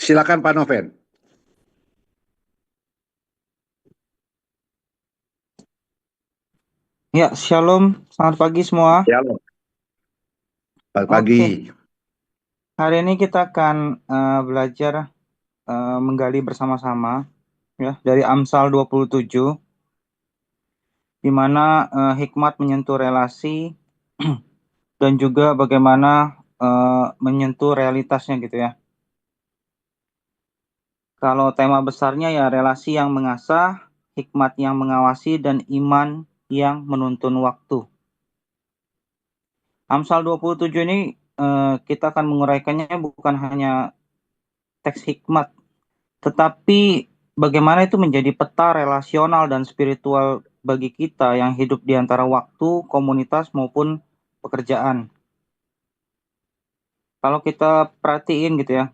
Silakan Pak Noven. Ya, shalom. Selamat pagi semua. Ya, loh. Selamat pagi. Oke, hari ini kita akan belajar menggali bersama-sama ya dari Amsal 27 di mana hikmat menyentuh relasi dan juga bagaimana menyentuh realitasnya gitu ya. Kalau tema besarnya ya relasi yang mengasah, hikmat yang mengawasi dan iman yang menuntun waktu. Amsal 27 ini kita akan menguraikannya bukan hanya teks hikmat, tetapi bagaimana itu menjadi peta relasional dan spiritual bagi kita yang hidup di antara waktu, komunitas, maupun pekerjaan. Kalau kita perhatiin gitu ya,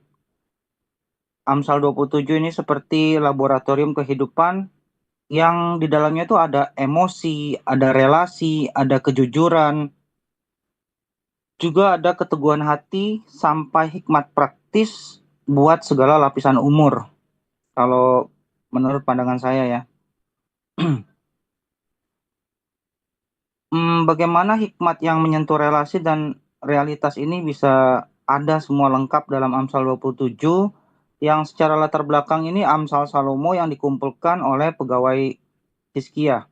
Amsal 27 ini seperti laboratorium kehidupan yang di dalamnya itu ada emosi, ada relasi, ada kejujuran, juga ada keteguhan hati sampai hikmat praktis buat segala lapisan umur. Kalau menurut pandangan saya ya. Bagaimana hikmat yang menyentuh relasi dan realitas ini bisa ada semua lengkap dalam Amsal 27 yang secara latar belakang ini Amsal Salomo yang dikumpulkan oleh pegawai Hizkia.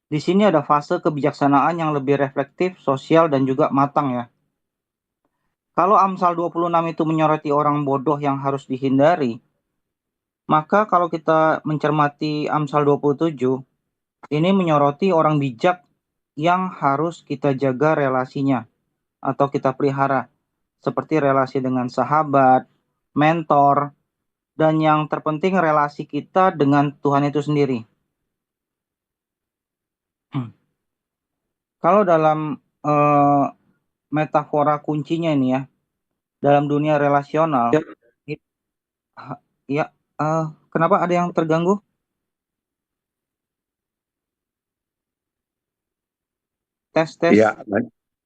Di sini ada fase kebijaksanaan yang lebih reflektif, sosial, dan juga matang ya. Kalau Amsal 26 itu menyoroti orang bodoh yang harus dihindari, maka kalau kita mencermati Amsal 27, ini menyoroti orang bijak yang harus kita jaga relasinya atau kita pelihara, seperti relasi dengan sahabat, mentor, dan yang terpenting relasi kita dengan Tuhan itu sendiri. Kalau dalam eh, metafora kuncinya ini ya, dalam dunia relasional, Ya, it- ya, eh, kenapa ada yang terganggu? Tes, tes. ya,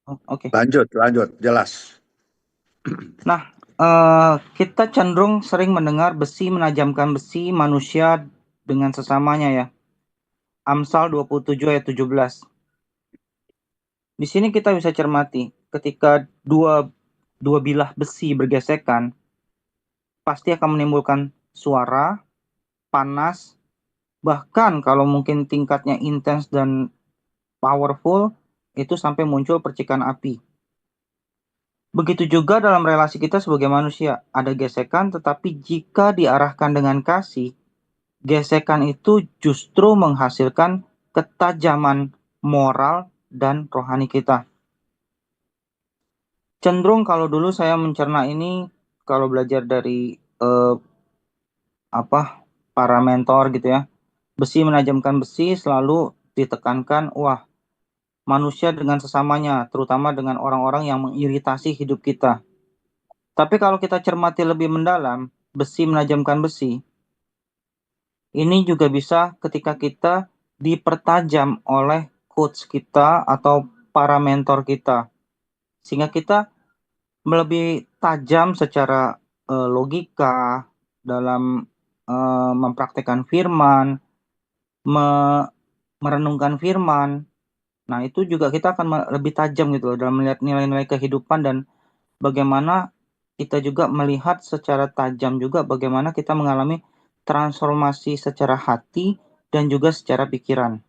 Oh, oke. lanjut, lanjut, jelas. Nah, kita cenderung sering mendengar besi menajamkan besi manusia dengan sesamanya ya. Amsal 27 ayat 17. Di sini kita bisa cermati, ketika dua dua bilah besi bergesekan, pasti akan menimbulkan suara, panas, bahkan kalau mungkin tingkatnya intens dan powerful, itu sampai muncul percikan api. Begitu juga dalam relasi kita sebagai manusia, ada gesekan, tetapi jika diarahkan dengan kasih, gesekan itu justru menghasilkan ketajaman moral dan rohani kita. Cenderung kalau dulu saya mencerna ini, kalau belajar dari eh, apa para mentor gitu ya, besi menajamkan besi selalu ditekankan, wah manusia dengan sesamanya, terutama dengan orang-orang yang mengiritasi hidup kita. Tapi kalau kita cermati lebih mendalam, besi menajamkan besi, ini juga bisa ketika kita dipertajam oleh coach kita atau para mentor kita, sehingga kita lebih tajam secara logika dalam mempraktekkan firman, me- merenungkan firman. Nah, itu juga kita akan lebih tajam gitu loh dalam melihat nilai-nilai kehidupan dan bagaimana kita juga melihat secara tajam juga bagaimana kita mengalami transformasi secara hati dan juga secara pikiran.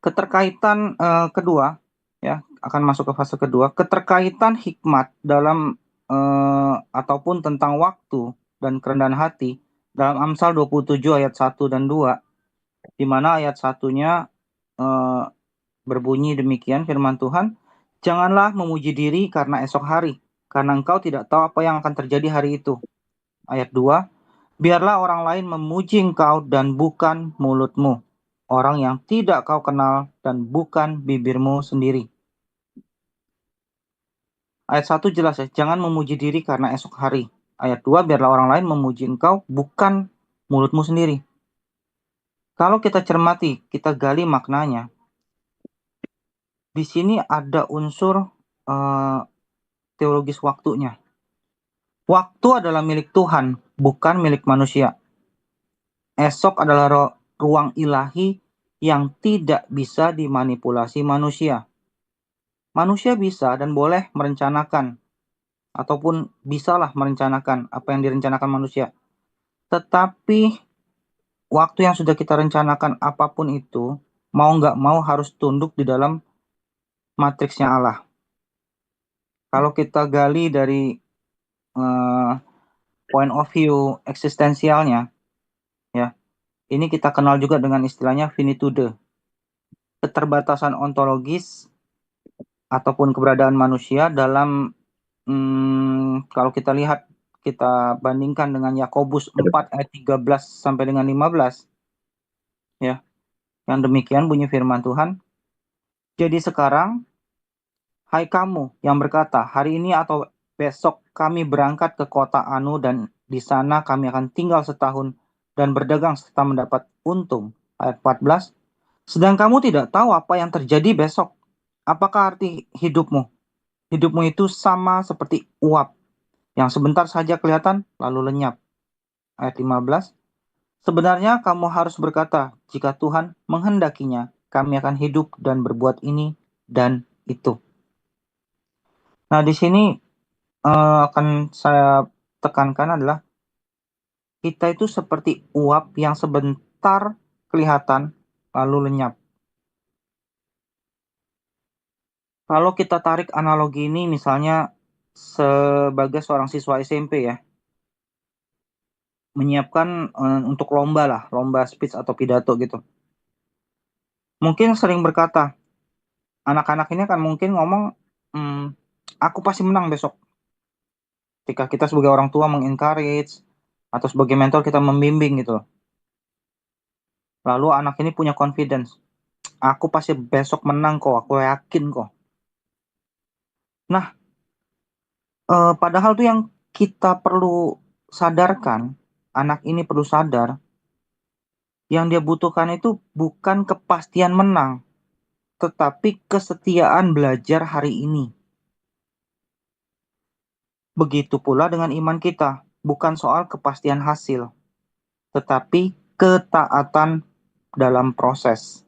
Keterkaitan kedua ya akan masuk ke fase kedua, keterkaitan hikmat dalam ataupun tentang waktu dan kerendahan hati dalam Amsal 27 ayat 1 dan 2, di mana ayat satunya eh, berbunyi demikian firman Tuhan, janganlah memuji diri karena esok hari, karena engkau tidak tahu apa yang akan terjadi hari itu. Ayat 2, biarlah orang lain memuji engkau dan bukan mulutmu, orang yang tidak kau kenal dan bukan bibirmu sendiri. Ayat 1 jelas ya, jangan memuji diri karena esok hari. Ayat 2, biarlah orang lain memuji engkau bukan mulutmu sendiri. Kalau kita cermati, kita gali maknanya, di sini ada unsur eh, teologis waktunya. Waktu adalah milik Tuhan, bukan milik manusia. Esok adalah ruang ilahi yang tidak bisa dimanipulasi manusia. Manusia bisa dan boleh merencanakan, ataupun bisalah merencanakan apa yang direncanakan manusia. Tetapi waktu yang sudah kita rencanakan apapun itu, mau nggak mau harus tunduk di dalam matriksnya Allah. Kalau kita gali dari point of view eksistensialnya, ya, ini kita kenal juga dengan istilahnya finitude, keterbatasan ontologis ataupun keberadaan manusia dalam kalau kita lihat, kita bandingkan dengan Yakobus 4 ayat 13 sampai dengan 15, ya. Yang demikian bunyi firman Tuhan. Jadi sekarang, hai kamu yang berkata, hari ini atau besok kami berangkat ke kota Anu dan di sana kami akan tinggal setahun dan berdagang serta mendapat untung. Ayat 14. Sedang kamu tidak tahu apa yang terjadi besok. Apakah arti hidupmu? Hidupmu itu sama seperti uap yang sebentar saja kelihatan lalu lenyap. Ayat 15. Sebenarnya kamu harus berkata, jika Tuhan menghendakinya, kami akan hidup dan berbuat ini dan itu. Nah, di sini akan saya tekankan adalah kita itu seperti uap yang sebentar kelihatan lalu lenyap. Kalau kita tarik analogi ini misalnya sebagai seorang siswa SMP ya, menyiapkan untuk lomba lah, lomba speech atau pidato gitu. Mungkin sering berkata, anak-anak ini akan mungkin ngomong, aku pasti menang besok. Ketika kita sebagai orang tua mengencourage atau sebagai mentor kita membimbing gitu. Lalu anak ini punya confidence. Aku pasti besok menang kok, aku yakin kok. Nah, padahal tuh yang kita perlu sadarkan, anak ini perlu sadar, yang dia butuhkan itu bukan kepastian menang, tetapi kesetiaan belajar hari ini. Begitu pula dengan iman kita, bukan soal kepastian hasil, tetapi ketaatan dalam proses.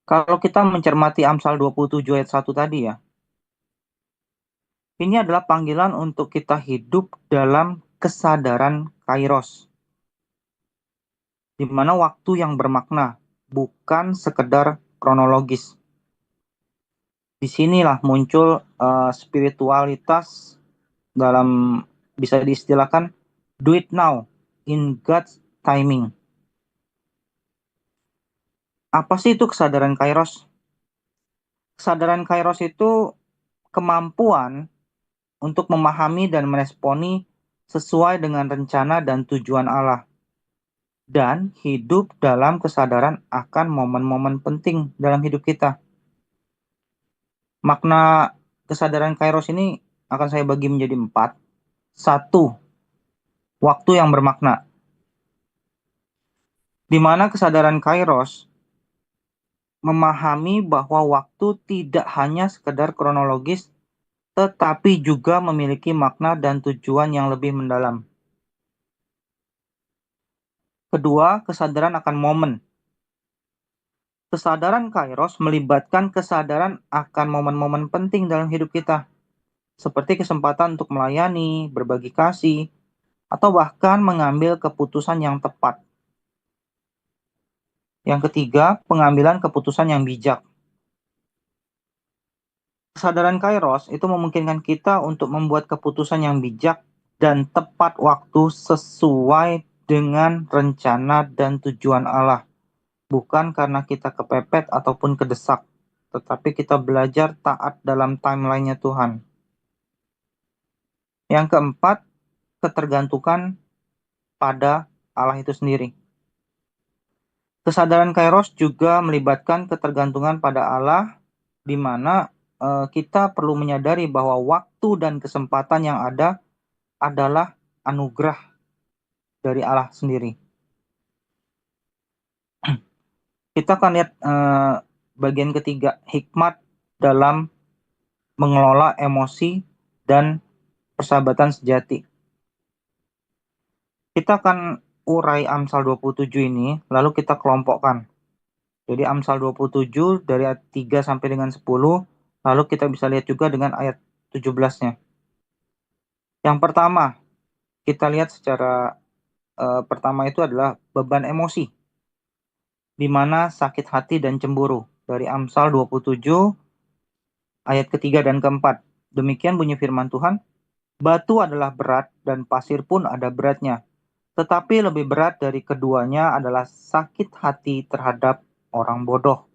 Kalau kita mencermati Amsal 27 ayat 1 tadi ya, ini adalah panggilan untuk kita hidup dalam kesadaran kairos, di mana waktu yang bermakna, bukan sekedar kronologis. Disinilah muncul spiritualitas dalam, bisa diistilahkan, do it now, in God's timing. Apa sih itu kesadaran kairos? Kesadaran kairos itu kemampuan untuk memahami dan meresponi sesuai dengan rencana dan tujuan Allah, dan hidup dalam kesadaran akan momen-momen penting dalam hidup kita. Makna kesadaran kairos ini akan saya bagi menjadi 4. 1. Waktu yang bermakna, di mana kesadaran kairos memahami bahwa waktu tidak hanya sekedar kronologis, tetapi juga memiliki makna dan tujuan yang lebih mendalam. Kedua, kesadaran akan momen. Kesadaran kairos melibatkan kesadaran akan momen-momen penting dalam hidup kita, seperti kesempatan untuk melayani, berbagi kasih, atau bahkan mengambil keputusan yang tepat. Yang ketiga, pengambilan keputusan yang bijak. Kesadaran kairos itu memungkinkan kita untuk membuat keputusan yang bijak dan tepat waktu sesuai dengan rencana dan tujuan Allah. Bukan karena kita kepepet ataupun kedesak, tetapi kita belajar taat dalam timeline-nya Tuhan. Yang keempat, ketergantungan pada Allah itu sendiri. Kesadaran kairos juga melibatkan ketergantungan pada Allah, di mana kita perlu menyadari bahwa waktu dan kesempatan yang ada adalah anugerah dari Allah sendiri. Kita akan lihat bagian ketiga, hikmat dalam mengelola emosi dan persahabatan sejati. Kita akan urai Amsal 27 ini, lalu kita kelompokkan. Jadi Amsal 27 dari ayat 3 sampai dengan 10, lalu kita bisa lihat juga dengan ayat 17-nya. Yang pertama, kita lihat secara pertama itu adalah beban emosi, di mana sakit hati dan cemburu. Dari Amsal 27 ayat ketiga dan keempat. Demikian bunyi firman Tuhan, batu adalah berat dan pasir pun ada beratnya. Tetapi lebih berat dari keduanya adalah sakit hati terhadap orang bodoh.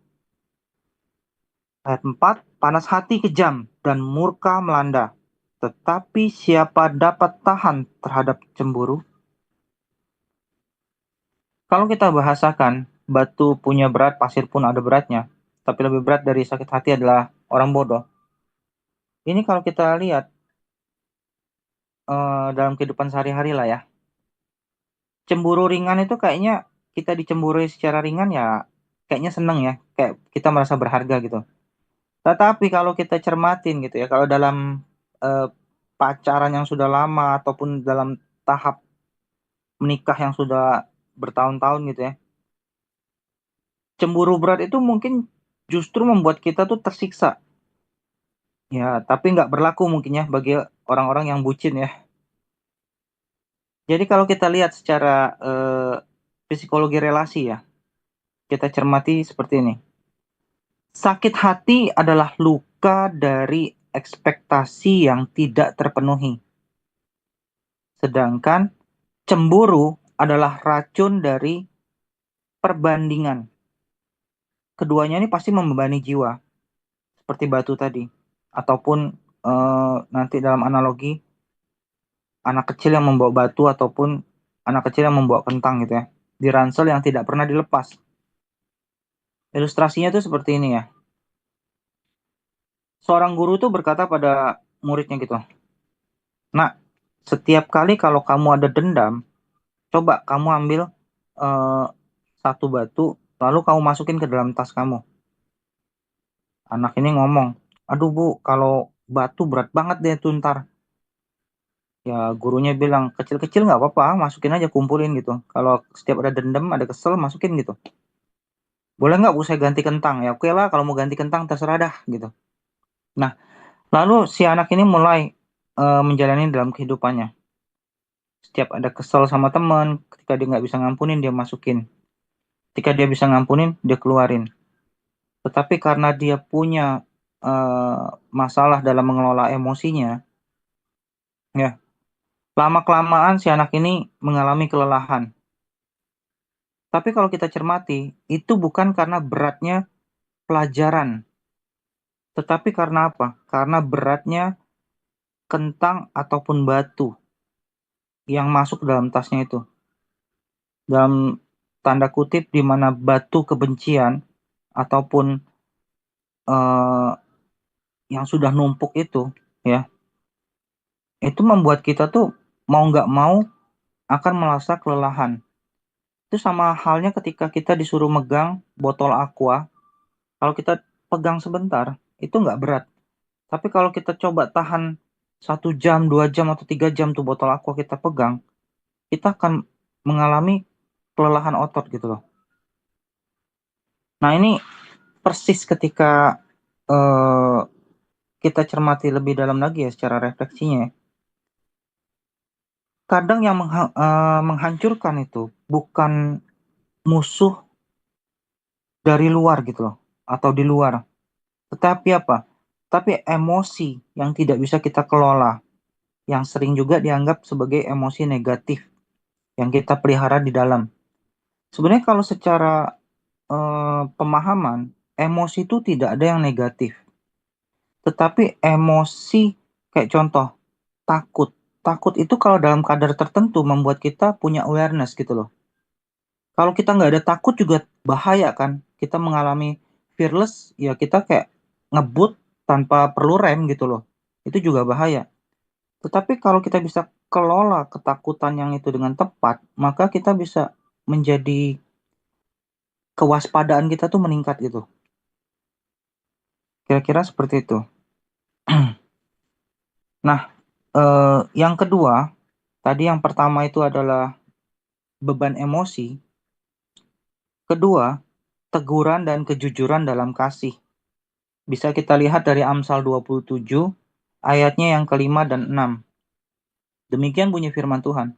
Ayat 4, panas hati kejam dan murka melanda. Tetapi siapa dapat tahan terhadap cemburu? Kalau kita bahasakan, batu punya berat, pasir pun ada beratnya. Tapi lebih berat dari sakit hati adalah orang bodoh. Ini kalau kita lihat dalam kehidupan sehari-hari lah ya. Cemburu ringan itu kayaknya kita dicemburui secara ringan ya kayaknya seneng ya. Kayak kita merasa berharga gitu. Tetapi kalau kita cermatin gitu ya, kalau dalam eh, pacaran yang sudah lama ataupun dalam tahap menikah yang sudah bertahun-tahun gitu ya, cemburu berat itu mungkin justru membuat kita tuh tersiksa. Ya, tapi nggak berlaku mungkin ya bagi orang-orang yang bucin ya. Jadi kalau kita lihat secara psikologi relasi ya, kita cermati seperti ini. Sakit hati adalah luka dari ekspektasi yang tidak terpenuhi. Sedangkan cemburu adalah racun dari perbandingan. Keduanya ini pasti membebani jiwa, seperti batu tadi. Ataupun nanti dalam analogi, anak kecil yang membawa batu ataupun anak kecil yang membawa kentang gitu ya. Di ransel yang tidak pernah dilepas. Ilustrasinya tuh seperti ini ya. Seorang guru tuh berkata pada muridnya gitu. Nah, setiap kali kalau kamu ada dendam, coba kamu ambil eh, satu batu, lalu kamu masukin ke dalam tas kamu. Anak ini ngomong, aduh bu, kalau batu berat banget deh tuh ntar. Ya gurunya bilang, kecil-kecil nggak apa-apa, masukin aja, kumpulin gitu. Kalau setiap ada dendam, ada kesel, masukin gitu. Boleh nggak bu saya ganti kentang? Ya oke lah, kalau mau ganti kentang terserah dah gitu. Nah, lalu si anak ini mulai menjalani dalam kehidupannya. Setiap ada kesel sama teman, ketika dia nggak bisa ngampunin, dia masukin. Ketika dia bisa ngampunin, dia keluarin. Tetapi karena dia punya masalah dalam mengelola emosinya, ya lama-kelamaan si anak ini mengalami kelelahan. Tapi kalau kita cermati, itu bukan karena beratnya pelajaran, tetapi karena apa? Karena beratnya kentang ataupun batu yang masuk dalam tasnya itu. Dalam tanda kutip di mana batu kebencian ataupun eh, yang sudah numpuk itu, ya, itu membuat kita tuh mau nggak mau akan merasa kelelahan. Itu sama halnya ketika kita disuruh megang botol aqua. Kalau kita pegang sebentar, itu nggak berat. Tapi kalau kita coba tahan 1 jam, 2 jam, atau 3 jam tuh botol aqua kita pegang, kita akan mengalami kelelahan otot gitu loh. Nah ini persis ketika eh, kita cermati lebih dalam lagi ya secara refleksinya, ya. Kadang yang menghancurkan itu bukan musuh dari luar gitu loh, atau di luar. Tetapi apa? Tapi emosi yang tidak bisa kita kelola, yang sering juga dianggap sebagai emosi negatif yang kita pelihara di dalam. Sebenarnya kalau secara pemahaman, emosi itu tidak ada yang negatif. Tetapi emosi, kayak contoh, takut. Takut itu kalau dalam kadar tertentu membuat kita punya awareness gitu loh. Kalau kita nggak ada takut juga bahaya kan. Kita mengalami fearless, ya kita kayak ngebut tanpa perlu rem gitu loh. Itu juga bahaya. Tetapi kalau kita bisa kelola ketakutan yang itu dengan tepat, maka kita bisa menjadi kewaspadaan kita tuh meningkat gitu. Kira-kira seperti itu. Nah, Yang kedua, tadi yang pertama itu adalah beban emosi. Kedua, teguran dan kejujuran dalam kasih. Bisa kita lihat dari Amsal 27, ayatnya yang kelima dan enam. Demikian bunyi firman Tuhan.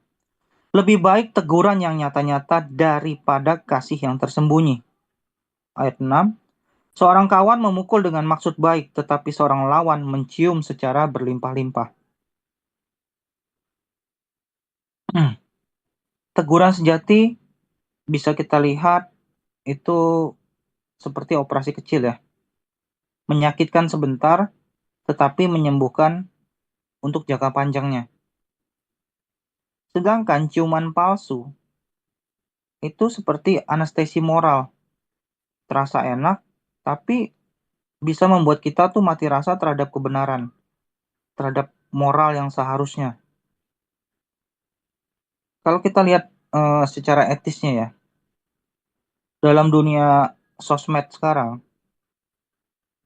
Lebih baik teguran yang nyata-nyata daripada kasih yang tersembunyi. Ayat 6. Seorang kawan memukul dengan maksud baik, tetapi seorang lawan mencium secara berlimpah-limpah. Teguran sejati bisa kita lihat itu seperti operasi kecil ya. Menyakitkan sebentar, tetapi menyembuhkan untuk jangka panjangnya. Sedangkan ciuman palsu itu seperti anestesi moral. Terasa enak, tapi bisa membuat kita tuh mati rasa terhadap kebenaran, terhadap moral yang seharusnya. Kalau kita lihat secara etisnya ya, dalam dunia sosmed sekarang,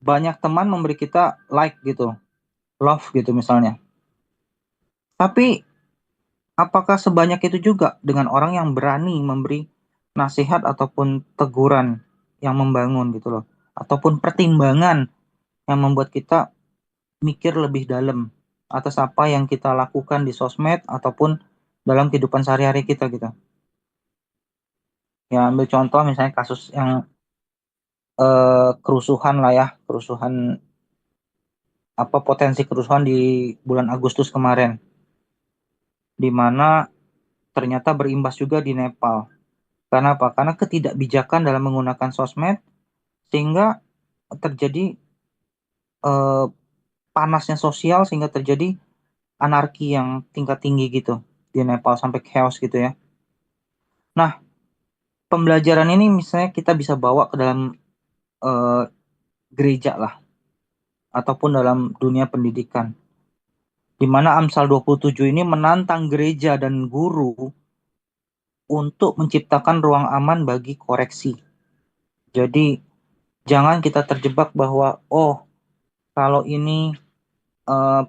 banyak teman memberi kita like gitu, love gitu misalnya. Tapi apakah sebanyak itu juga dengan orang yang berani memberi nasihat ataupun teguran yang membangun gitu loh, ataupun pertimbangan yang membuat kita mikir lebih dalam atas apa yang kita lakukan di sosmed ataupun dalam kehidupan sehari-hari kita gitu. Ya ambil contoh misalnya kasus yang kerusuhan lah ya, kerusuhan apa potensi kerusuhan di bulan Agustus kemarin, di mana ternyata berimbas juga di Nepal. Karena apa? Karena ketidakbijakan dalam menggunakan sosmed sehingga terjadi eh, panasnya sosial sehingga terjadi anarki yang tingkat tinggi gitu di Nepal sampai chaos gitu ya. Nah, pembelajaran ini misalnya kita bisa bawa ke dalam eh, gereja lah ataupun dalam dunia pendidikan. Di mana Amsal 27 ini menantang gereja dan guru untuk menciptakan ruang aman bagi koreksi. Jadi jangan kita terjebak bahwa oh kalau ini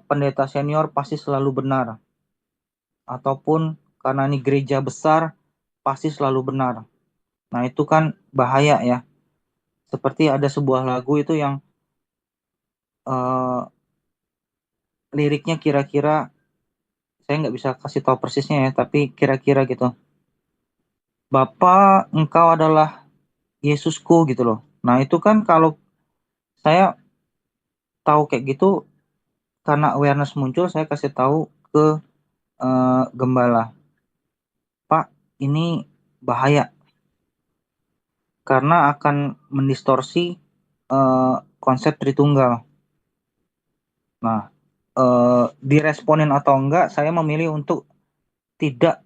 pendeta senior pasti selalu benar ataupun karena ini gereja besar pasti selalu benar. Nah, itu kan bahaya ya. Seperti ada sebuah lagu itu yang eh, liriknya kira-kira saya nggak bisa kasih tahu persisnya ya, tapi kira-kira gitu. Bapa, engkau adalah Yesusku gitu loh. Nah, itu kan kalau saya tahu kayak gitu karena awareness muncul, saya kasih tahu ke gembala, Pak, ini bahaya karena akan mendistorsi konsep Tritunggal. Nah, diresponin atau enggak, saya memilih untuk tidak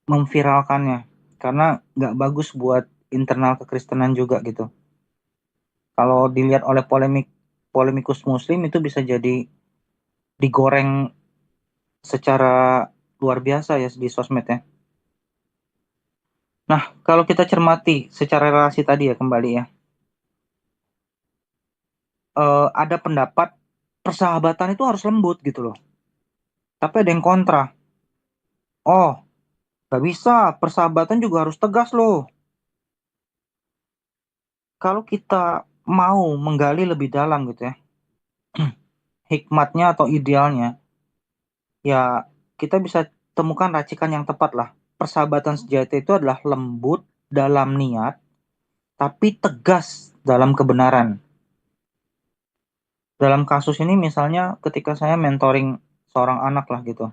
memviralkannya karena nggak bagus buat internal kekristenan juga gitu. Kalau dilihat oleh polemikus Muslim itu bisa jadi digoreng secara luar biasa ya di sosmed ya. Nah, kalau kita cermati secara relasi tadi ya kembali ya, ada pendapat persahabatan itu harus lembut gitu loh. Tapi ada yang kontra. Oh, nggak bisa, persahabatan juga harus tegas loh. Kalau kita mau menggali lebih dalam gitu ya, hikmatnya atau idealnya, ya kita bisa temukan racikan yang tepat lah. Persahabatan sejati itu adalah lembut dalam niat, tapi tegas dalam kebenaran. Dalam kasus ini misalnya ketika saya mentoring seorang anak lah gitu,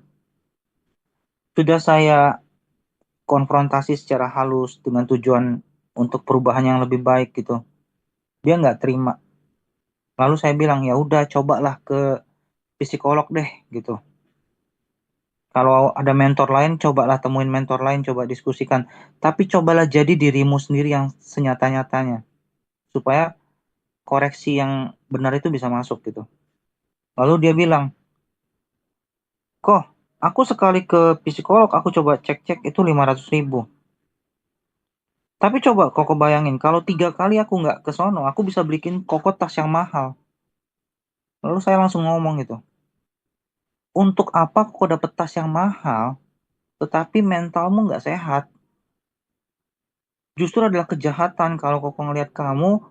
sudah saya konfrontasi secara halus dengan tujuan untuk perubahan yang lebih baik gitu. Dia nggak terima. Lalu saya bilang ya udah cobalah ke psikolog deh gitu. Kalau ada mentor lain, cobalah temuin mentor lain, coba diskusikan. Tapi cobalah jadi dirimu sendiri yang senyata-nyatanya. Supaya koreksi yang benar itu bisa masuk gitu. Lalu dia bilang, kok aku sekali ke psikolog, aku coba cek-cek itu 500.000. Tapi coba kok bayangin, kalau 3 kali aku nggak ke sono, aku bisa beliin koko tas yang mahal. Lalu saya langsung ngomong gitu. Untuk apa kok dapet tas yang mahal, tetapi mentalmu nggak sehat? Justru adalah kejahatan kalau koko ngelihat kamu,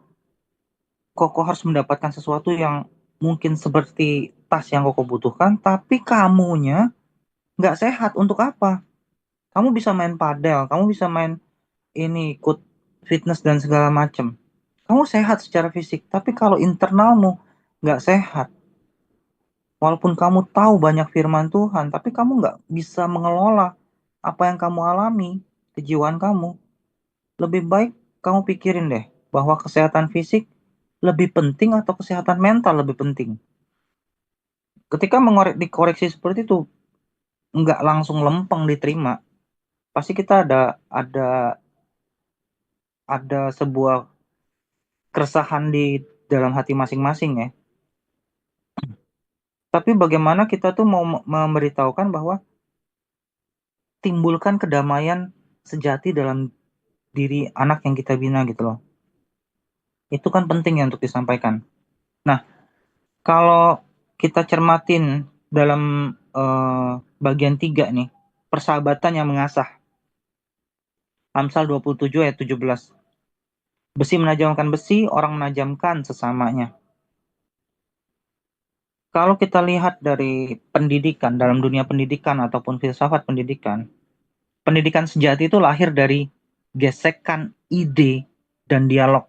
koko harus mendapatkan sesuatu yang mungkin seperti tas yang koko butuhkan, tapi kamunya nggak sehat. Untuk apa? Kamu bisa main padel, kamu bisa main ini, ikut fitness dan segala macam. Kamu sehat secara fisik, tapi kalau internalmu nggak sehat, walaupun kamu tahu banyak firman Tuhan, tapi kamu nggak bisa mengelola apa yang kamu alami, kejiwaan kamu. Lebih baik kamu pikirin deh, bahwa kesehatan fisik lebih penting atau kesehatan mental lebih penting. Ketika dikoreksi seperti itu, nggak langsung lempeng diterima. Pasti kita ada sebuah keresahan di dalam hati masing-masing ya. Tapi bagaimana kita tuh mau memberitahukan bahwa timbulkan kedamaian sejati dalam diri anak yang kita bina gitu loh. Itu kan penting ya untuk disampaikan. Nah, kalau kita cermatin dalam bagian 3 nih, persahabatan yang mengasah. Amsal 27 ayat 17. Besi menajamkan besi, orang menajamkan sesamanya. Kalau kita lihat dari pendidikan, dalam dunia pendidikan ataupun filsafat pendidikan, pendidikan sejati itu lahir dari gesekan ide dan dialog.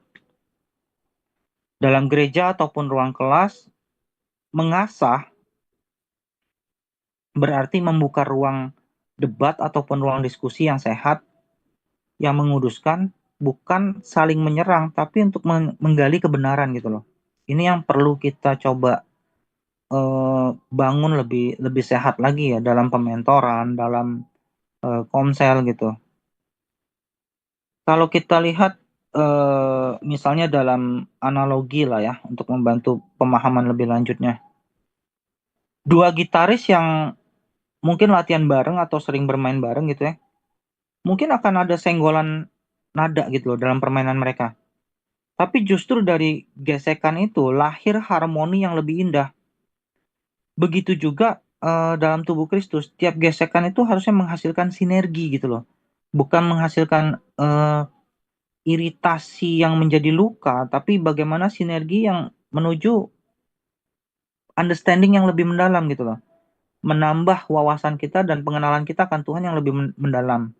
Dalam gereja ataupun ruang kelas, mengasah berarti membuka ruang debat ataupun ruang diskusi yang sehat, yang menguduskan, bukan saling menyerang, tapi untuk menggali kebenaran gitu loh. Ini yang perlu kita coba bangun lebih sehat lagi ya dalam pementoran, dalam komsel gitu. Kalau kita lihat misalnya dalam analogi lah ya, untuk membantu pemahaman lebih lanjutnya. Dua gitaris yang mungkin latihan bareng atau sering bermain bareng gitu ya, mungkin akan ada senggolan nada gitu loh dalam permainan mereka. Tapi justru dari gesekan itu lahir harmoni yang lebih indah. Begitu juga dalam tubuh Kristus, tiap gesekan itu harusnya menghasilkan sinergi gitu loh. Bukan menghasilkan iritasi yang menjadi luka, tapi bagaimana sinergi yang menuju understanding yang lebih mendalam gitu loh. Menambah wawasan kita dan pengenalan kita akan Tuhan yang lebih mendalam.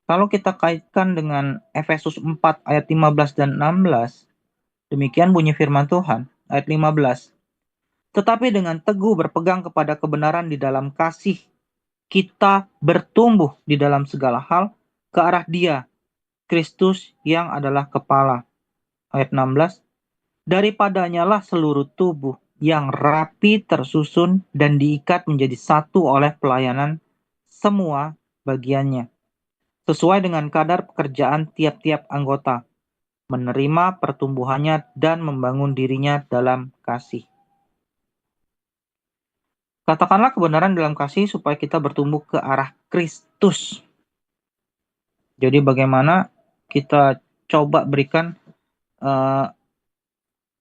Kalau kita kaitkan dengan Efesus 4 ayat 15 dan 16, demikian bunyi firman Tuhan, ayat 15. Tetapi dengan teguh berpegang kepada kebenaran di dalam kasih, kita bertumbuh di dalam segala hal ke arah Dia, Kristus yang adalah kepala. Ayat 16. Daripadanya lah seluruh tubuh yang rapi tersusun dan diikat menjadi satu oleh pelayanan semua bagiannya, sesuai dengan kadar pekerjaan tiap-tiap anggota, menerima pertumbuhannya dan membangun dirinya dalam kasih. Katakanlah kebenaran dalam kasih supaya kita bertumbuh ke arah Kristus. Jadi bagaimana kita coba berikan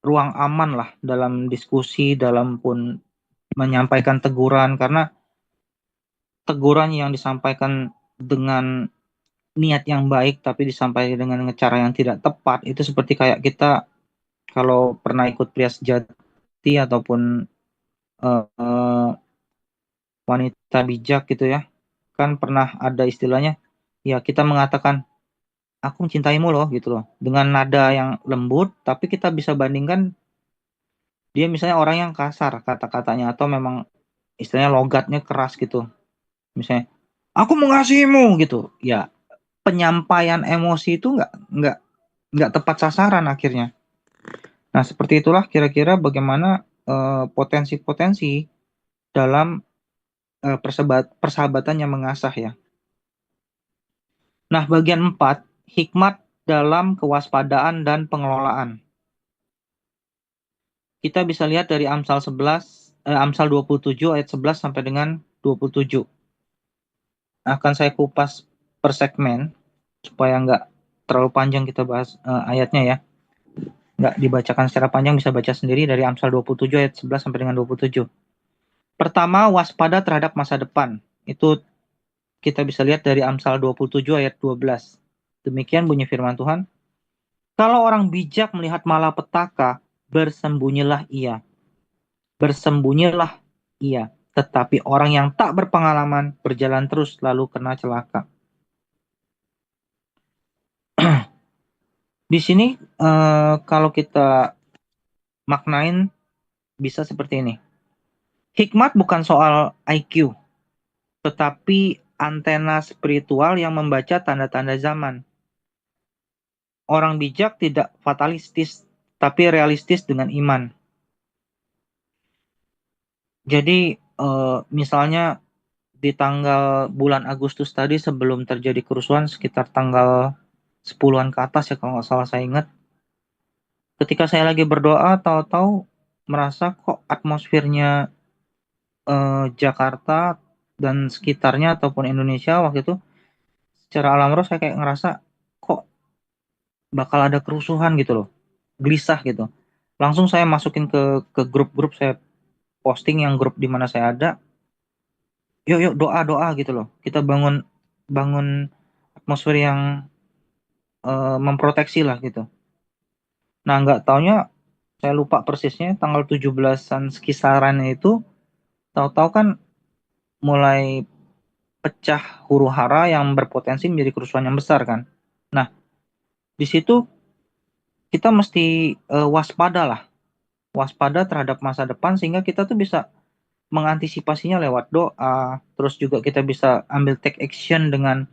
ruang aman lah dalam diskusi, dalam pun menyampaikan teguran, karena teguran yang disampaikan dengan niat yang baik tapi disampaikan dengan cara yang tidak tepat, itu seperti kayak kita kalau pernah ikut pria sejati ataupun wanita bijak gitu ya, kan pernah ada istilahnya, ya kita mengatakan aku mencintaimu loh gitu loh, dengan nada yang lembut, tapi kita bisa bandingkan dia misalnya orang yang kasar kata-katanya atau memang istilahnya logatnya keras gitu. Misalnya, aku mengasihimu gitu. Ya, penyampaian emosi itu nggak tepat sasaran akhirnya. Nah, seperti itulah kira-kira bagaimana potensi-potensi dalam persahabatan yang mengasah ya. Nah, bagian 4, hikmat dalam kewaspadaan dan pengelolaan. Kita bisa lihat dari Amsal 27 ayat 11 sampai dengan 27. Akan saya kupas per segmen supaya nggak terlalu panjang kita bahas ayatnya ya. Nggak dibacakan secara panjang, bisa baca sendiri dari Amsal 27 ayat 11 sampai dengan 27. Pertama, waspada terhadap masa depan. Itu kita bisa lihat dari Amsal 27 ayat 12. Demikian bunyi firman Tuhan. Kalau orang bijak melihat malapetaka, bersembunyilah ia. Bersembunyilah ia. Tetapi orang yang tak berpengalaman berjalan terus lalu kena celaka. Di sini kalau kita maknain bisa seperti ini. Hikmat bukan soal IQ, tetapi antena spiritual yang membaca tanda-tanda zaman. Orang bijak tidak fatalistis, tapi realistis dengan iman. Jadi misalnya di tanggal bulan Agustus tadi sebelum terjadi kerusuhan sekitar tanggal 10-an ke atas ya kalau nggak salah saya ingat. Ketika saya lagi berdoa, tahu-tahu merasa kok atmosfernya Jakarta dan sekitarnya ataupun Indonesia waktu itu secara alam roh saya kayak ngerasa kok bakal ada kerusuhan gitu loh, gelisah gitu. Langsung saya masukin ke grup-grup, saya posting yang grup di mana saya ada. Yuk yuk doa doa gitu loh. Kita bangun bangun atmosfer yang memproteksi lah gitu. Nah nggak taunya saya lupa persisnya tanggal 17-an sekisaran itu tahu-tahu kan mulai pecah huru hara yang berpotensi menjadi kerusuhan yang besar kan. Nah di situ kita mesti waspada lah, waspada terhadap masa depan sehingga kita tuh bisa mengantisipasinya lewat doa, terus juga kita bisa ambil take action dengan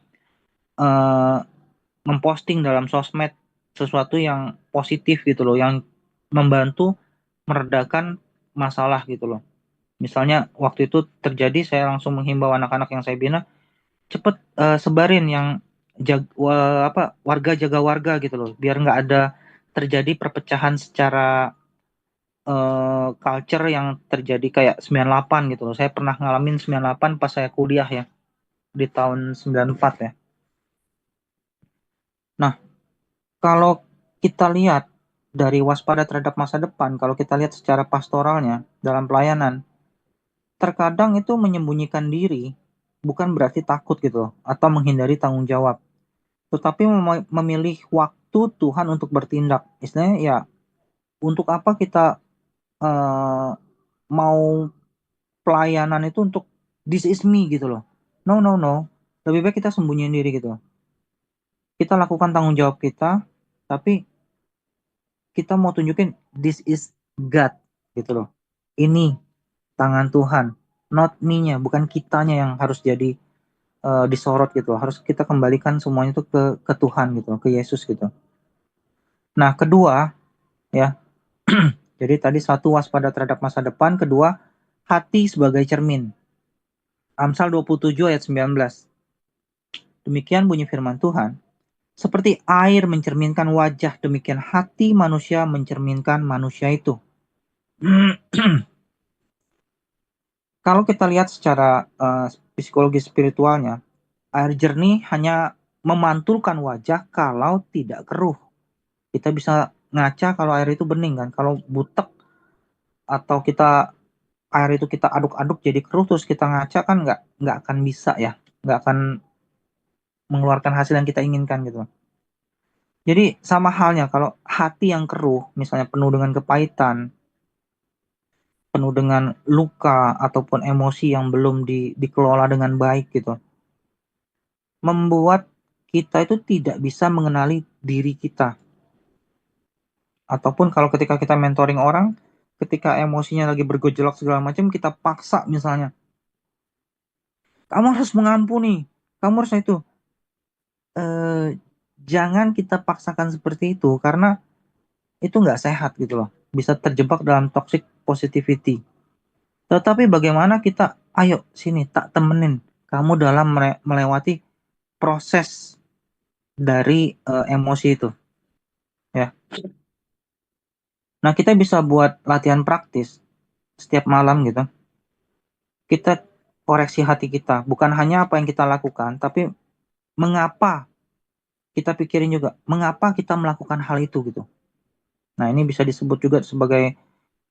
uh, memposting dalam sosmed sesuatu yang positif gitu loh, yang membantu meredakan masalah gitu loh. Misalnya waktu itu terjadi, saya langsung menghimbau anak-anak yang saya bina, cepet sebarin yang warga jaga warga gitu loh, biar nggak ada terjadi perpecahan secara culture yang terjadi kayak 98 gitu loh. Saya pernah ngalamin 98 pas saya kuliah ya, di tahun 94 ya. Nah, kalau kita lihat dari waspada terhadap masa depan, kalau kita lihat secara pastoralnya dalam pelayanan, terkadang itu menyembunyikan diri bukan berarti takut gitu loh, atau menghindari tanggung jawab, tetapi memilih waktu Tuhan untuk bertindak. Istilahnya ya, untuk apa kita mau pelayanan itu untuk this is me gitu loh. No, no, no. Lebih baik kita sembunyiin diri gitu. Kita lakukan tanggung jawab kita, tapi kita mau tunjukin this is God gitu loh. Ini tangan Tuhan, not me-nya, bukan kitanya yang harus jadi disorot gitu loh. Harus kita kembalikan semuanya itu ke Tuhan gitu loh, ke Yesus gitu. Nah, kedua ya. Jadi tadi satu waspada terhadap masa depan, kedua hati sebagai cermin. Amsal 27 ayat 19. Demikian bunyi firman Tuhan. Seperti air mencerminkan wajah, demikian hati manusia mencerminkan manusia itu. Kalau kita lihat secara psikologi spiritualnya, air jernih hanya memantulkan wajah kalau tidak keruh. Kita bisa ngaca kalau air itu bening kan. Kalau butek atau air itu kita aduk-aduk jadi keruh terus kita ngaca kan nggak akan bisa ya, nggak akan mengeluarkan hasil yang kita inginkan gitu. Jadi sama halnya kalau hati yang keruh, misalnya penuh dengan kepahitan, penuh dengan luka ataupun emosi yang belum dikelola dengan baik gitu, membuat kita itu tidak bisa mengenali diri kita. Ataupun kalau ketika kita mentoring orang, ketika emosinya lagi bergejolak segala macam, kita paksa misalnya, kamu harus mengampuni, kamu harus itu. Jangan kita paksakan seperti itu karena itu nggak sehat gitu loh. Bisa terjebak dalam toxic positivity. Tetapi bagaimana kita, ayo sini tak temenin kamu dalam melewati proses dari emosi itu, ya. Nah kita bisa buat latihan praktis setiap malam gitu. Kita koreksi hati kita, bukan hanya apa yang kita lakukan, tapi mengapa kita pikirin juga, mengapa kita melakukan hal itu gitu. Nah ini bisa disebut juga sebagai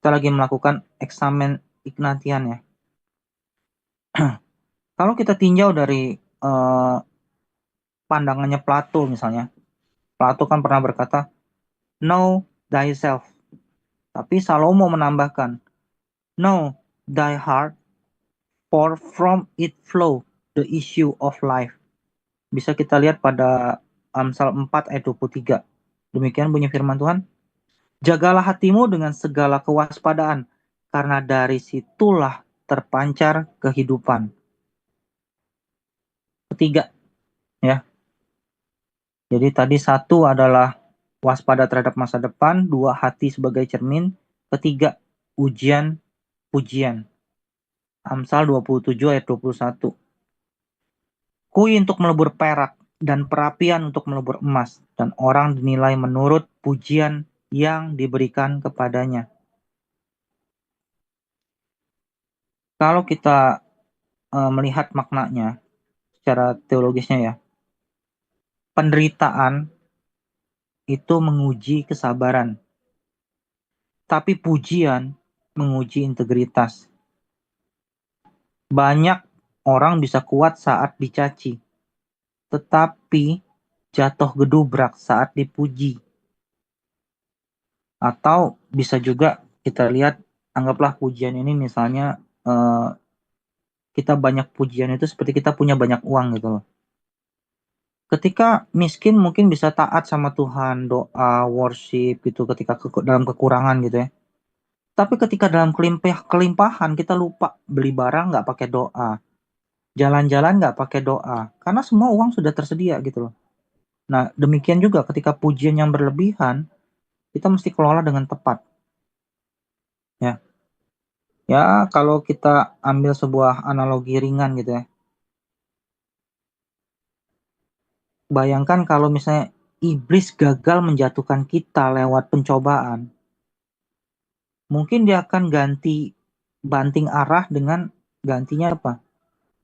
kita lagi melakukan eksamen Ignatian ya. Kalau kita tinjau dari pandangannya Plato misalnya, Plato kan pernah berkata, "Know thyself." Tapi Salomo menambahkan, "Know thy heart, for from it flow the issue of life." Bisa kita lihat pada Amsal 4 ayat 23. Demikian bunyi firman Tuhan. Jagalah hatimu dengan segala kewaspadaan, karena dari situlah terpancar kehidupan. Ketiga, ya. Jadi tadi satu adalah waspada terhadap masa depan, dua hati sebagai cermin, ketiga ujian pujian. Amsal 27 ayat 21. Kui untuk melebur perak dan perapian untuk melebur emas, dan orang dinilai menurut pujian yang diberikan kepadanya. Kalau kita melihat maknanya secara teologisnya ya, penderitaan itu menguji kesabaran, tapi pujian menguji integritas. Banyak orang bisa kuat saat dicaci, tetapi jatuh gedubrak saat dipuji. Atau bisa juga kita lihat, anggaplah pujian ini misalnya kita banyak pujian itu seperti kita punya banyak uang gitu loh. Ketika miskin mungkin bisa taat sama Tuhan, doa, worship gitu ketika dalam kekurangan gitu ya. Tapi ketika dalam kelimpahan kita lupa beli barang nggak pakai doa, jalan-jalan nggak pakai doa, karena semua uang sudah tersedia gitu loh. Nah demikian juga ketika pujian yang berlebihan, kita mesti kelola dengan tepat. Ya, ya kalau kita ambil sebuah analogi ringan gitu ya. Bayangkan kalau misalnya iblis gagal menjatuhkan kita lewat pencobaan, mungkin dia akan ganti banting arah dengan gantinya apa?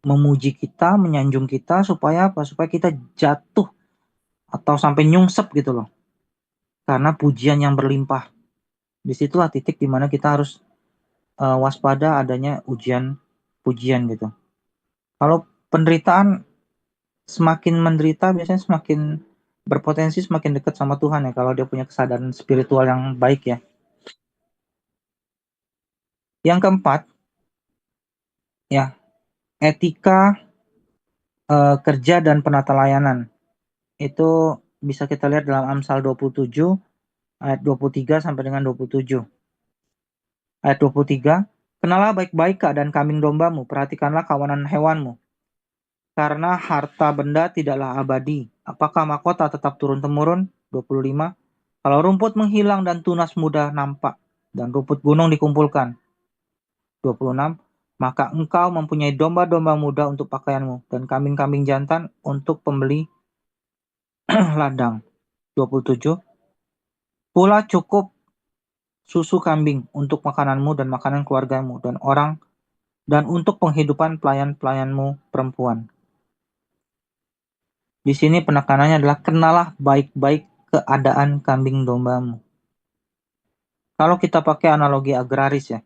Memuji kita, menyanjung kita supaya apa? Supaya kita jatuh atau sampai nyungsep gitu loh. Karena pujian yang berlimpah. Disitulah titik dimana kita harus waspada adanya ujian pujian gitu. Kalau penderitaan, semakin menderita biasanya semakin berpotensi semakin dekat sama Tuhan ya, kalau dia punya kesadaran spiritual yang baik ya. Yang keempat, ya, etika kerja dan penata layanan. Itu bisa kita lihat dalam Amsal 27 ayat 23 sampai dengan 27. Ayat 23, kenalah baik-baik keadaan kambing dombamu, perhatikanlah kawanan hewanmu, karena harta benda tidaklah abadi. Apakah mahkota tetap turun-temurun? 25, kalau rumput menghilang dan tunas mudah nampak, dan rumput gunung dikumpulkan. 26, maka engkau mempunyai domba-domba muda untuk pakaianmu, dan kambing-kambing jantan untuk pembeli ladang. 27, pula cukup susu kambing untuk makananmu dan makanan keluargamu dan orang dan untuk penghidupan pelayan-pelayanmu perempuan. Di sini penekanannya adalah kenalah baik-baik keadaan kambing dombamu. Kalau kita pakai analogi agraris ya,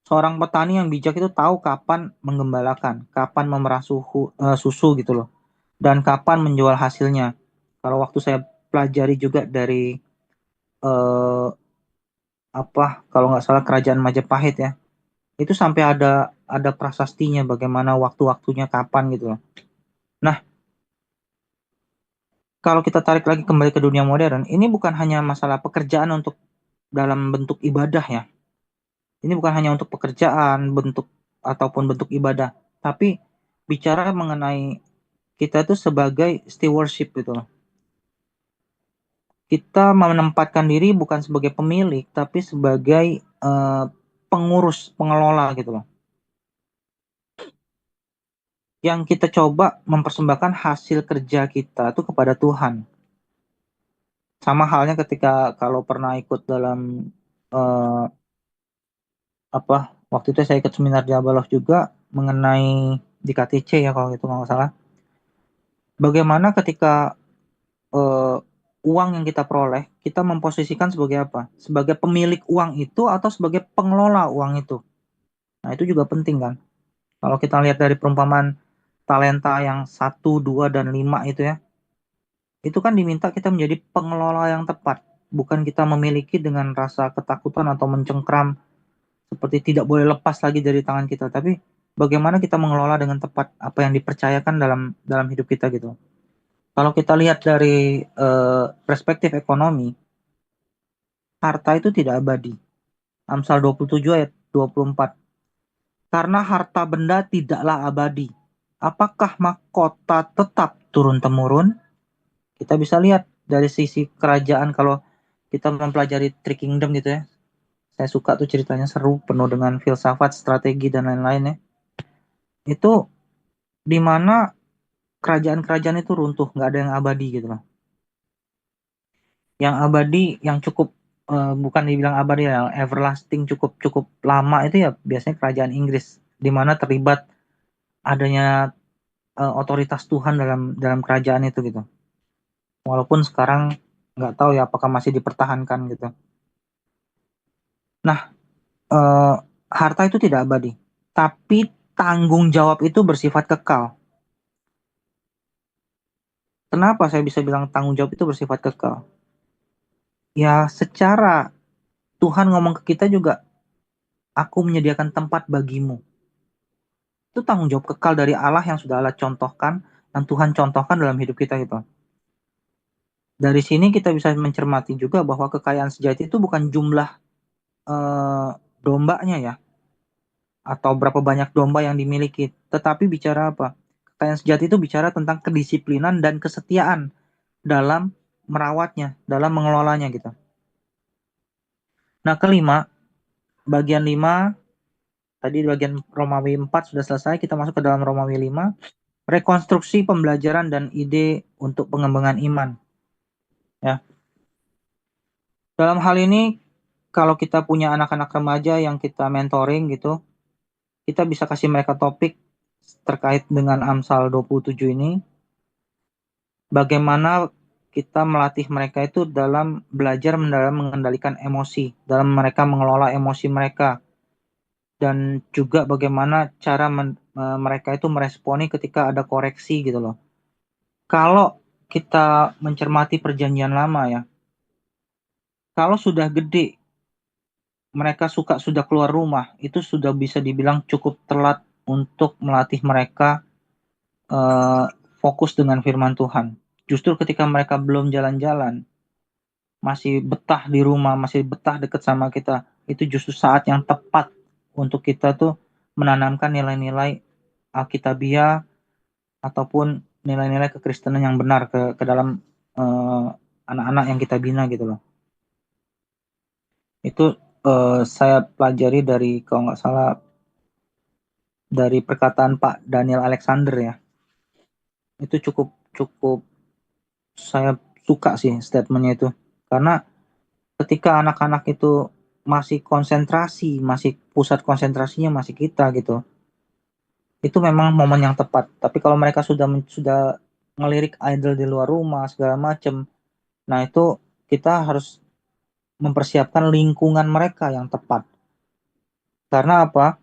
seorang petani yang bijak itu tahu kapan menggembalakan, kapan memerah susu gitu loh, dan kapan menjual hasilnya. Kalau waktu saya pelajari juga dari eh, kalau nggak salah kerajaan Majapahit ya, itu sampai ada prasastinya bagaimana waktu-waktunya kapan gitu loh. Nah, kalau kita tarik lagi kembali ke dunia modern, ini bukan hanya masalah pekerjaan untuk dalam bentuk ibadah ya. Ini bukan hanya untuk pekerjaan, bentuk ataupun bentuk ibadah, tapi bicara mengenai kita itu sebagai stewardship gitu loh. Kita menempatkan diri bukan sebagai pemilik, tapi sebagai pengurus, pengelola gitu loh. Yang kita coba mempersembahkan hasil kerja kita itu kepada Tuhan. Sama halnya ketika kalau pernah ikut dalam eh, waktu itu saya ikut seminar Jabalos juga mengenai di KTC ya kalau itu nggak salah. Bagaimana ketika eh, uang yang kita peroleh, kita memposisikan sebagai apa? Sebagai pemilik uang itu atau sebagai pengelola uang itu. Nah, itu juga penting kan. Kalau kita lihat dari perumpamaan talenta yang 1, 2, dan 5 itu ya, itu kan diminta kita menjadi pengelola yang tepat, bukan kita memiliki dengan rasa ketakutan atau mencengkram seperti tidak boleh lepas lagi dari tangan kita, tapi bagaimana kita mengelola dengan tepat apa yang dipercayakan dalam dalam hidup kita gitu. Kalau kita lihat dari perspektif ekonomi, harta itu tidak abadi. Amsal 27 ayat 24. Karena harta benda tidaklah abadi. Apakah mahkota tetap turun-temurun? Kita bisa lihat dari sisi kerajaan kalau kita mempelajari Three Kingdom gitu ya. Saya suka tuh ceritanya, seru, penuh dengan filsafat, strategi, dan lain-lain ya. Itu di mana kerajaan-kerajaan itu runtuh, nggak ada yang abadi gitu loh. Yang abadi, yang cukup bukan dibilang abadi ya, everlasting, cukup cukup lama itu ya biasanya kerajaan Inggris, di mana terlibat adanya otoritas Tuhan dalam dalam kerajaan itu gitu. Walaupun sekarang nggak tahu ya apakah masih dipertahankan gitu. Nah, eh, harta itu tidak abadi, tapi tanggung jawab itu bersifat kekal. Kenapa saya bisa bilang tanggung jawab itu bersifat kekal? Ya, secara Tuhan ngomong ke kita juga, aku menyediakan tempat bagimu. Itu tanggung jawab kekal dari Allah yang sudah Allah contohkan, yang Tuhan contohkan dalam hidup kita gitu. Dari sini kita bisa mencermati juga bahwa kekayaan sejati itu bukan jumlah eh, dombanya ya, atau berapa banyak domba yang dimiliki, tetapi bicara apa? Kekayaan sejati itu bicara tentang kedisiplinan dan kesetiaan dalam merawatnya, dalam mengelolanya gitu. Nah, kelima, bagian 5, tadi bagian Romawi 4 sudah selesai, kita masuk ke dalam Romawi 5, rekonstruksi pembelajaran dan ide untuk pengembangan iman. Ya, dalam hal ini kalau kita punya anak-anak remaja yang kita mentoring gitu, kita bisa kasih mereka topik terkait dengan Amsal 27 ini, bagaimana kita melatih mereka itu dalam belajar dalam mengendalikan emosi, dalam mereka mengelola emosi mereka, dan juga bagaimana cara mereka itu meresponi ketika ada koreksi gitu loh. Kalau kita mencermati perjanjian lama ya, kalau sudah gede mereka sudah keluar rumah, itu sudah bisa dibilang cukup telat untuk melatih mereka eh, fokus dengan firman Tuhan. Justru ketika mereka belum jalan-jalan, masih betah di rumah, masih betah dekat sama kita, itu justru saat yang tepat untuk kita tuh menanamkan nilai-nilai Alkitabiah ataupun nilai-nilai kekristenan yang benar ke dalam eh, anak-anak yang kita bina gitu loh. Itu saya pelajari dari, kalau nggak salah, dari perkataan Pak Daniel Alexander ya. Itu cukup cukup saya suka sih statementnya itu. Karena ketika anak-anak itu masih konsentrasi, masih pusat konsentrasinya masih kita gitu, itu memang momen yang tepat. Tapi kalau mereka sudah ngelirik idol di luar rumah segala macem, nah itu kita harus mempersiapkan lingkungan mereka yang tepat. Karena apa?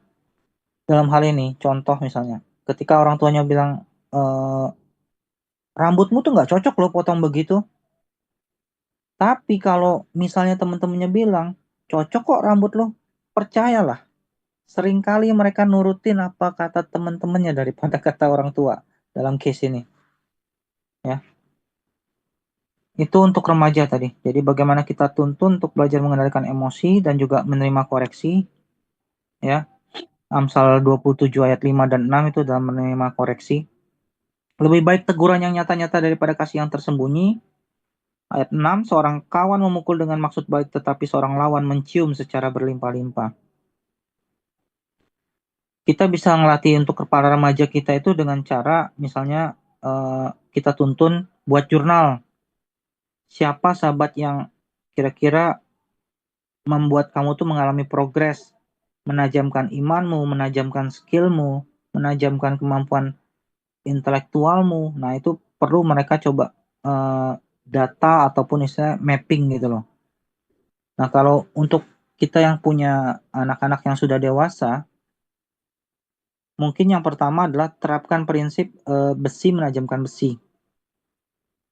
Dalam hal ini, contoh misalnya, ketika orang tuanya bilang, eh, rambutmu tuh nggak cocok loh potong begitu. Tapi kalau misalnya teman-temannya bilang, cocok kok rambut lo, percayalah. Seringkali mereka nurutin apa kata teman-temannya daripada kata orang tua dalam case ini. Ya, itu untuk remaja tadi. Jadi bagaimana kita tuntun untuk belajar mengendalikan emosi dan juga menerima koreksi. Ya, Amsal 27 ayat 5 dan 6 itu dalam menerima koreksi. Lebih baik teguran yang nyata-nyata daripada kasih yang tersembunyi. Ayat 6, seorang kawan memukul dengan maksud baik tetapi seorang lawan mencium secara berlimpah-limpah. Kita bisa ngelatih untuk para remaja kita itu dengan cara misalnya kita tuntun buat jurnal. Siapa sahabat yang kira-kira membuat kamu tuh mengalami progres, menajamkan imanmu, menajamkan skillmu, menajamkan kemampuan intelektualmu. Nah, itu perlu mereka coba data ataupun istilah mapping gitu loh. Nah, kalau untuk kita yang punya anak-anak yang sudah dewasa, Mungkin yang pertama adalah terapkan prinsip besi menajamkan besi.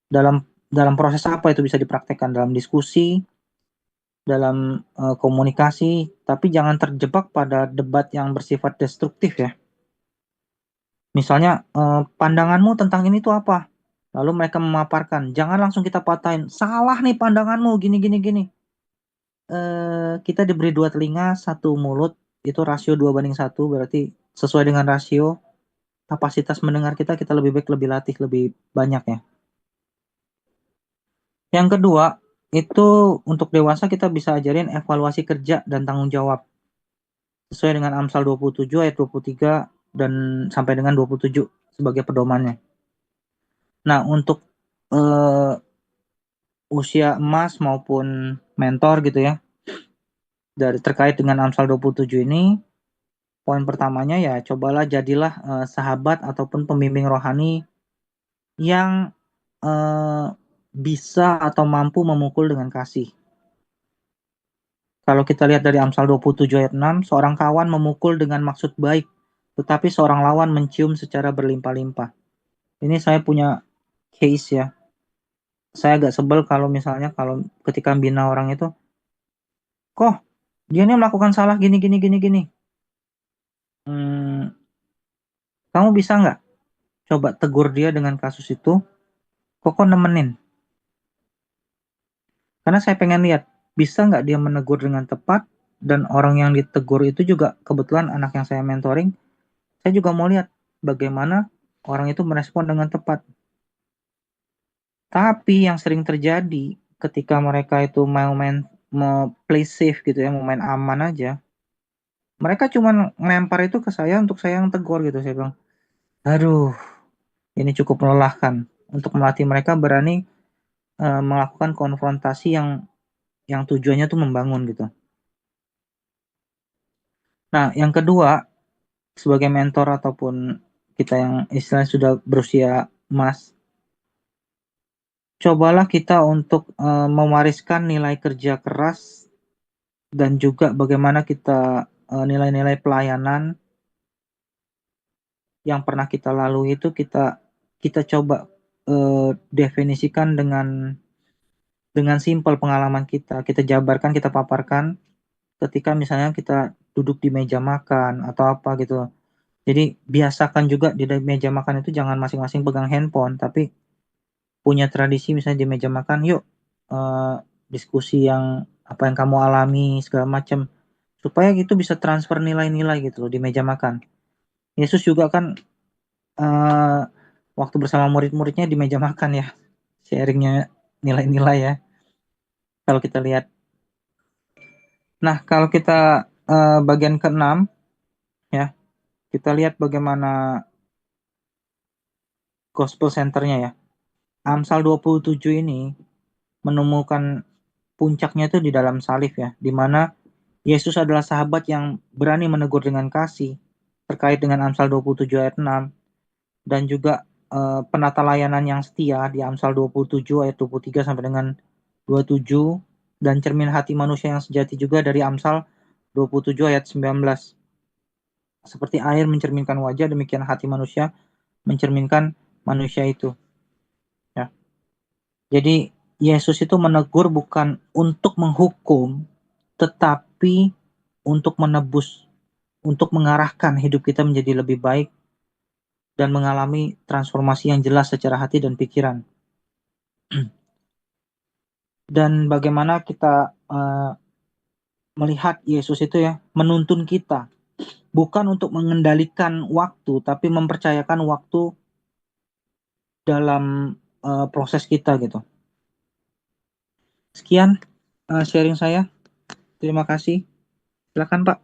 Dalam proses apa itu bisa dipraktekkan? Dalam diskusi, dalam komunikasi, tapi jangan terjebak pada debat yang bersifat destruktif ya. Misalnya, pandanganmu tentang ini tuh apa? Lalu mereka memaparkan, jangan langsung kita patahin, salah nih pandanganmu, gini, gini, gini. Kita diberi 2 telinga, 1 mulut, itu rasio 2:1, berarti sesuai dengan rasio kapasitas mendengar kita, kita lebih baik lebih latih, lebih banyak ya. Yang kedua, itu untuk dewasa kita bisa ajarin evaluasi kerja dan tanggung jawab. Sesuai dengan Amsal 27 ayat 23 dan sampai dengan 27 sebagai pedomannya. Nah, untuk usia emas maupun mentor gitu ya, dari terkait dengan Amsal 27 ini, poin pertamanya ya cobalah jadilah sahabat ataupun pembimbing rohani yang bisa atau mampu memukul dengan kasih. Kalau kita lihat dari Amsal 27 ayat 6, seorang kawan memukul dengan maksud baik, tetapi seorang lawan mencium secara berlimpah-limpah. Ini saya punya case ya. Saya agak sebel kalau misalnya kalau ketika bina orang itu, kok dia ini melakukan salah gini gini gini gini. Hmm, kamu bisa nggak coba tegur dia dengan kasus itu? Kok nemenin? Karena saya pengen lihat bisa nggak dia menegur dengan tepat dan orang yang ditegur itu juga kebetulan anak yang saya mentoring. Saya juga mau lihat bagaimana orang itu merespon dengan tepat. Tapi yang sering terjadi ketika mereka itu mau play safe gitu ya, mau main aman aja, mereka cuma ngelempar itu ke saya untuk saya yang tegur gitu. Saya bilang, aduh, ini cukup melelahkan untuk melatih mereka berani melakukan konfrontasi yang tujuannya tuh membangun gitu. Nah, yang kedua, sebagai mentor ataupun kita yang istilahnya sudah berusia emas, cobalah kita untuk mewariskan nilai kerja keras dan juga bagaimana kita nilai-nilai pelayanan yang pernah kita lalui itu kita kita coba definisikan dengan simpel pengalaman kita. Kita jabarkan, kita paparkan ketika misalnya kita duduk di meja makan atau apa gitu. Jadi biasakan juga di meja makan itu jangan masing-masing pegang handphone, tapi punya tradisi misalnya di meja makan, yuk eh, diskusi yang apa yang kamu alami segala macam supaya itu bisa transfer nilai-nilai gitu loh di meja makan. Yesus juga kan eh, waktu bersama murid-muridnya di meja makan ya, sharingnya nilai-nilai ya. Kalau kita lihat, nah kalau kita bagian keenam ya, kita lihat bagaimana gospel centernya ya. Amsal 27 ini menemukan puncaknya itu di dalam salib ya, di mana Yesus adalah sahabat yang berani menegur dengan kasih terkait dengan Amsal 27 ayat 6 dan juga penata layanan yang setia di Amsal 27 ayat 23 sampai dengan 27 dan cermin hati manusia yang sejati juga dari Amsal 27 ayat 19. Seperti air mencerminkan wajah, demikian hati manusia mencerminkan manusia itu. Ya. Jadi Yesus itu menegur bukan untuk menghukum, tetapi untuk menebus, untuk mengarahkan hidup kita menjadi lebih baik dan mengalami transformasi yang jelas secara hati dan pikiran. Dan bagaimana kita melihat Yesus itu ya menuntun kita bukan untuk mengendalikan waktu, tapi mempercayakan waktu dalam proses kita gitu. Sekian sharing saya. Terima kasih. Silakan Pak.